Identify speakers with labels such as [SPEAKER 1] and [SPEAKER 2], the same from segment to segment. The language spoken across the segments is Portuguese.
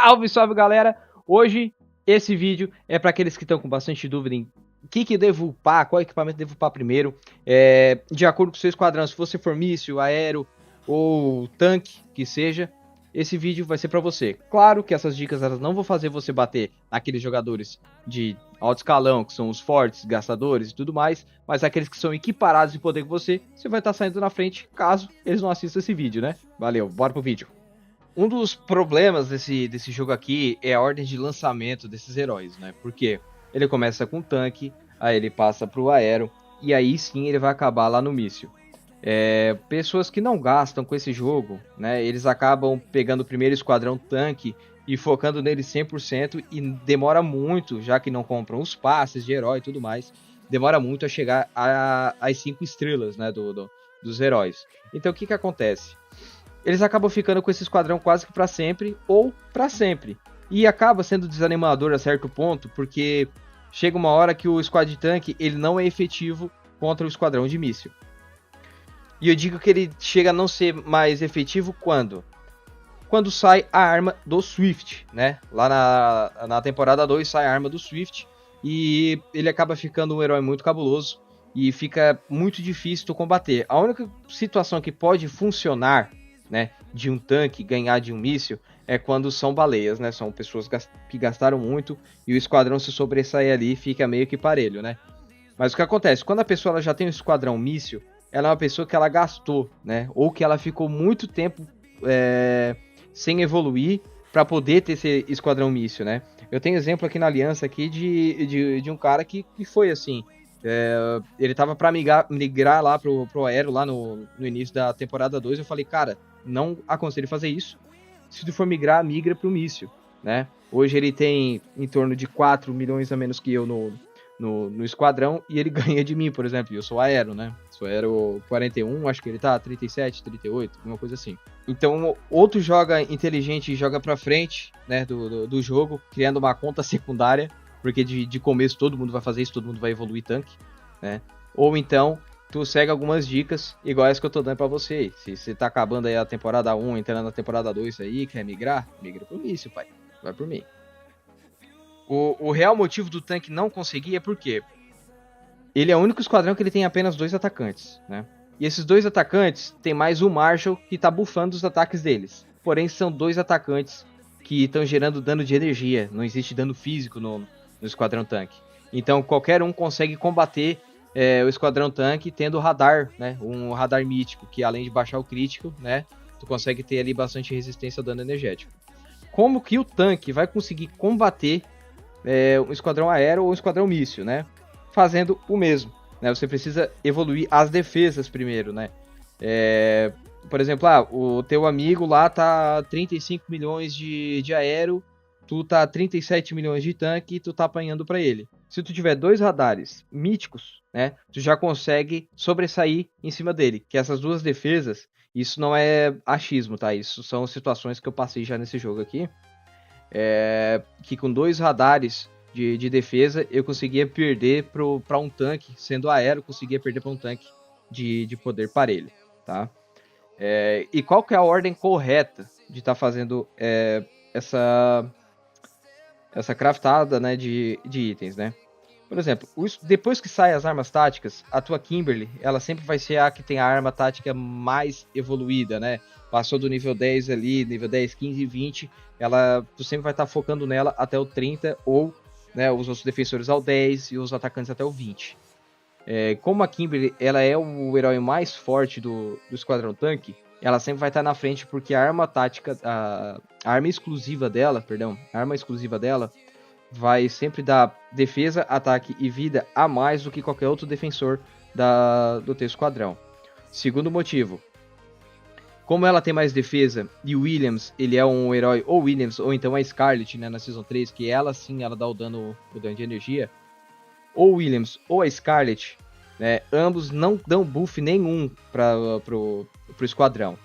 [SPEAKER 1] Salve, salve, galera! Hoje, esse vídeo é para aqueles que estão com bastante dúvida em o que devo upar, qual equipamento devo upar primeiro. De acordo com o seu esquadrão, se você for míssil, aéreo ou tanque, que seja, esse vídeo vai ser para você. Claro que essas dicas elas não vão fazer você bater naqueles jogadores de alto escalão, que são os fortes, gastadores e tudo mais, mas aqueles que são equiparados de poder com você, você vai estar saindo na frente caso eles não assistam esse vídeo, né? Valeu, bora pro vídeo. Um dos problemas desse jogo aqui é a ordem de lançamento desses heróis, né? Porque ele começa com o tanque, aí ele passa pro aéreo, e aí sim ele vai acabar lá no míssil. Pessoas que não gastam com esse jogo, né? Eles acabam pegando o primeiro esquadrão tanque e focando nele 100% e demora muito, já que não compram os passes de herói e tudo mais, demora muito a chegar às 5 estrelas, né? Dos heróis. Então o que acontece? Eles acabam ficando com esse esquadrão quase que para sempre ou para sempre. E acaba sendo desanimador a certo ponto, porque chega uma hora que o squad tanque ele não é efetivo contra o esquadrão de míssil. E eu digo que ele chega a não ser mais efetivo quando sai a arma do Swift, né? Lá na temporada 2 sai a arma do Swift e ele acaba ficando um herói muito cabuloso e fica muito difícil de combater. A única situação que pode funcionar, né, de um tanque ganhar de um míssil é quando são baleias, né? São pessoas que gastaram muito e o esquadrão se sobressair ali fica meio que parelho, né? Mas o que acontece? Quando a pessoa ela já tem um esquadrão míssil, ela é uma pessoa que ela gastou, né? Ou que ela ficou muito tempo sem evoluir para poder ter esse esquadrão míssil, né? Eu tenho exemplo aqui na Aliança aqui de um cara que foi assim. Ele tava para migrar lá pro aéreo lá no início da temporada 2. Eu falei, cara, não aconselho fazer isso. Se tu for migrar, migra pro míssil, né? Hoje ele tem em torno de 4 milhões a menos que eu no esquadrão e ele ganha de mim, por exemplo. Eu sou aéreo, né? Sou aéreo 41, acho que ele tá 37, 38, alguma coisa assim. Então, outro joga inteligente e joga pra frente, né, do jogo, criando uma conta secundária, porque de começo todo mundo vai fazer isso, todo mundo vai evoluir tanque, né? Ou então, tu segue algumas dicas iguais que eu tô dando pra você. Se você tá acabando aí a temporada 1, entrando na temporada 2 aí, quer migrar? Migra pro míssil, pai. Vai por mim. O real motivo do tanque não conseguir é porque ele é o único esquadrão que ele tem apenas 2 atacantes, né? E esses 2 atacantes tem mais o Marshall que tá buffando os ataques deles. Porém, são 2 atacantes que estão gerando dano de energia. Não existe dano físico no esquadrão tanque. Então, qualquer um consegue combater o esquadrão tanque tendo radar, né? Um radar mítico, que além de baixar o crítico, né? Tu consegue ter ali bastante resistência ao dano energético. Como que o tanque vai conseguir combater um esquadrão aéreo ou um esquadrão míssil, né? Fazendo o mesmo, né? Você precisa evoluir as defesas primeiro, né? Por exemplo, o teu amigo lá tá 35 milhões de aéreo, tu tá 37 milhões de tanque e tu tá apanhando para ele. Se tu tiver 2 radares míticos, né? Tu já consegue sobressair em cima dele. Que essas 2 defesas, isso não é achismo, tá? Isso são situações que eu passei já nesse jogo aqui. Que com 2 radares de defesa eu conseguia perder para um tanque, sendo aéreo, conseguia perder para um tanque de poder parelho, tá? E qual que é a ordem correta de estar fazendo essa craftada, né, de itens, né? Por exemplo, depois que saem as armas táticas, a tua Kimberly, ela sempre vai ser a que tem a arma tática mais evoluída, né? Passou do nível 10 ali, nível 10, 15 e 20, tu sempre vai estar focando nela até o 30, ou, né, os outros defensores ao 10 e os atacantes até o 20. Como a Kimberly ela é o herói mais forte do esquadrão tanque, ela sempre vai estar na frente porque a arma tática, a arma exclusiva dela vai sempre dar defesa, ataque e vida a mais do que qualquer outro defensor do teu esquadrão. Segundo motivo, como ela tem mais defesa e o Williams, ele é um herói, ou Williams, ou então a Scarlet, né, na Season 3, que ela sim, ela dá o dano de energia, ou o Williams ou a Scarlet, né, ambos não dão buff nenhum pro esquadrão.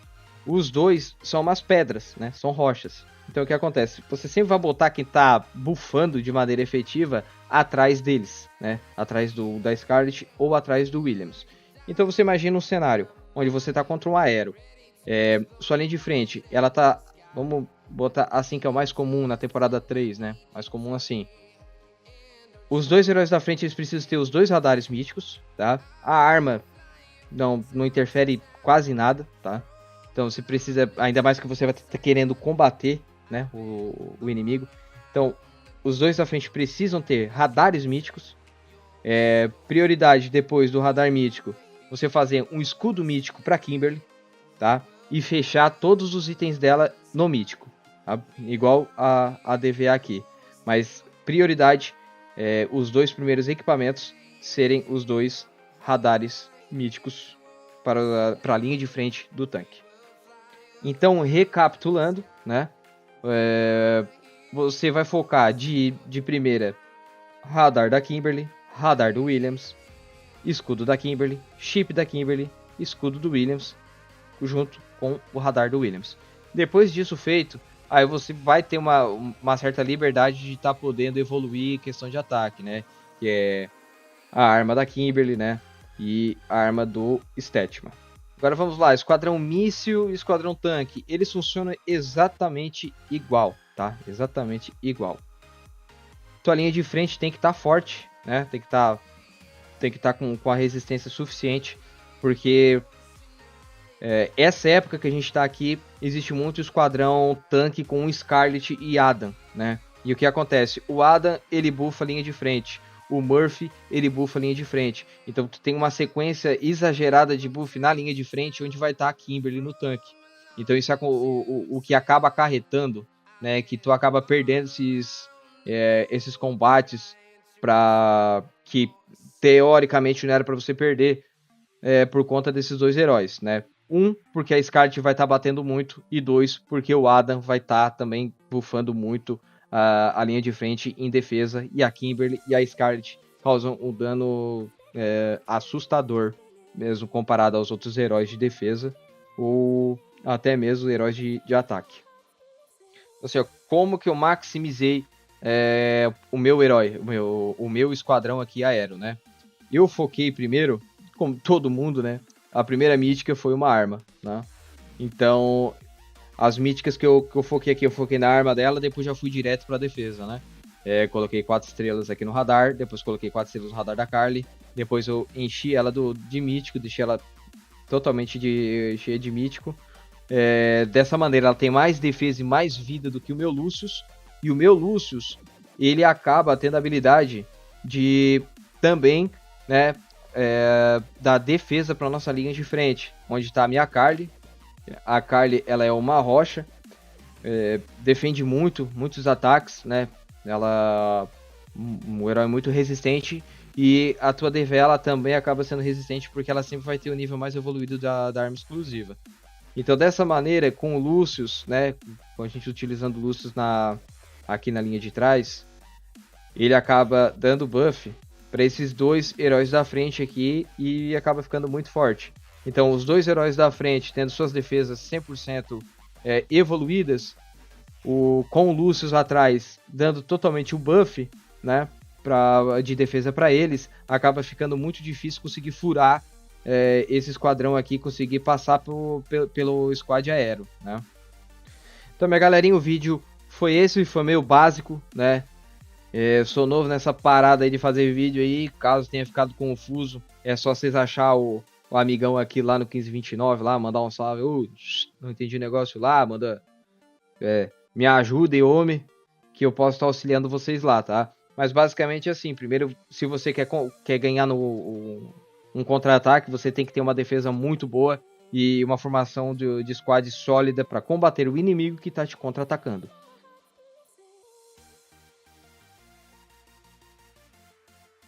[SPEAKER 1] Os dois são umas pedras, né, são rochas. Então o que acontece? Você sempre vai botar quem tá buffando de maneira efetiva atrás deles, né? Atrás da Scarlet ou atrás do Williams. Então você imagina um cenário onde você tá contra um aéreo. Sua linha de frente, ela tá... Vamos botar assim que é o mais comum na temporada 3, né? Mais comum assim. Os 2 heróis da frente, eles precisam ter os 2 radares míticos, tá? A arma não interfere quase nada, tá? Então você precisa, ainda mais que você vai estar querendo combater, né, o inimigo. Então, os 2 da frente precisam ter radares míticos. Prioridade depois do radar mítico, você fazer um escudo mítico para Kimberly, tá? E fechar todos os itens dela no mítico, tá? Igual a DVA aqui. Mas prioridade, os 2 primeiros equipamentos serem os 2 radares míticos para a linha de frente do tanque. Então, recapitulando, né? Você vai focar de primeira radar da Kimberly, radar do Williams, escudo da Kimberly, chip da Kimberly, escudo do Williams, junto com o radar do Williams. Depois disso feito, aí você vai ter uma certa liberdade de estar podendo evoluir questão de ataque, né? Que é a arma da Kimberly, né? E a arma do Stetman. Agora vamos lá, esquadrão míssil e esquadrão tanque, eles funcionam exatamente igual, tá? Exatamente igual. Tua linha de frente tem que estar forte, né? Tem que estar com a resistência suficiente, porque essa época que a gente está aqui, existe muito esquadrão tanque com Scarlet e Adam, né? E o que acontece? O Adam, ele buffa a linha de frente. O Murphy, ele buffa a linha de frente. Então tu tem uma sequência exagerada de buff na linha de frente, onde vai estar a Kimberly no tanque. Então isso é o que acaba acarretando, né? Que tu acaba perdendo esses combates que teoricamente não era para você perder por conta desses 2 heróis, né? 1, porque a Scarlet vai estar batendo muito, e 2, porque o Adam vai estar também buffando muito a linha de frente em defesa, e a Kimberly e a Scarlet causam um dano assustador, mesmo comparado aos outros heróis de defesa, ou até mesmo heróis de ataque. Assim, ó, como que eu maximizei o meu herói, o meu esquadrão aqui aéreo, né? Eu foquei primeiro, como todo mundo, né? A primeira mítica foi uma arma, né? Então, as míticas que eu foquei aqui, eu foquei na arma dela, depois já fui direto pra defesa, né? Coloquei 4 estrelas aqui no radar, depois coloquei 4 estrelas no radar da Carly, depois eu enchi ela de mítico, deixei ela totalmente cheia de mítico. Dessa maneira, ela tem mais defesa e mais vida do que o meu Lucius, e o meu Lucius, ele acaba tendo a habilidade de também, né, dar defesa para nossa linha de frente, onde está a minha Carly. A Carly, ela é uma rocha, defende muitos ataques, né? Ela um herói muito resistente, e a tua Devela também acaba sendo resistente porque ela sempre vai ter o nível mais evoluído da arma exclusiva. Então dessa maneira, com o Lucius, né, com a gente utilizando o Lucius aqui na linha de trás, ele acaba dando buff para esses 2 heróis da frente aqui e acaba ficando muito forte. Então os 2 heróis da frente tendo suas defesas 100% evoluídas, com o Lucius atrás dando totalmente o buff, né, de defesa para eles, acaba ficando muito difícil conseguir furar esse esquadrão aqui, conseguir passar pelo squad aéreo, né. Então, minha galerinha, o vídeo foi esse, foi meio básico, né. Sou novo nessa parada aí de fazer vídeo aí, caso tenha ficado confuso, é só vocês achar o amigão aqui lá no 1529, lá, mandar um salve, não entendi o negócio lá, manda, me ajudem, homem, que eu posso estar auxiliando vocês lá, tá? Mas basicamente assim, primeiro, se você quer ganhar um contra-ataque, você tem que ter uma defesa muito boa e uma formação de squad sólida para combater o inimigo que está te contra-atacando.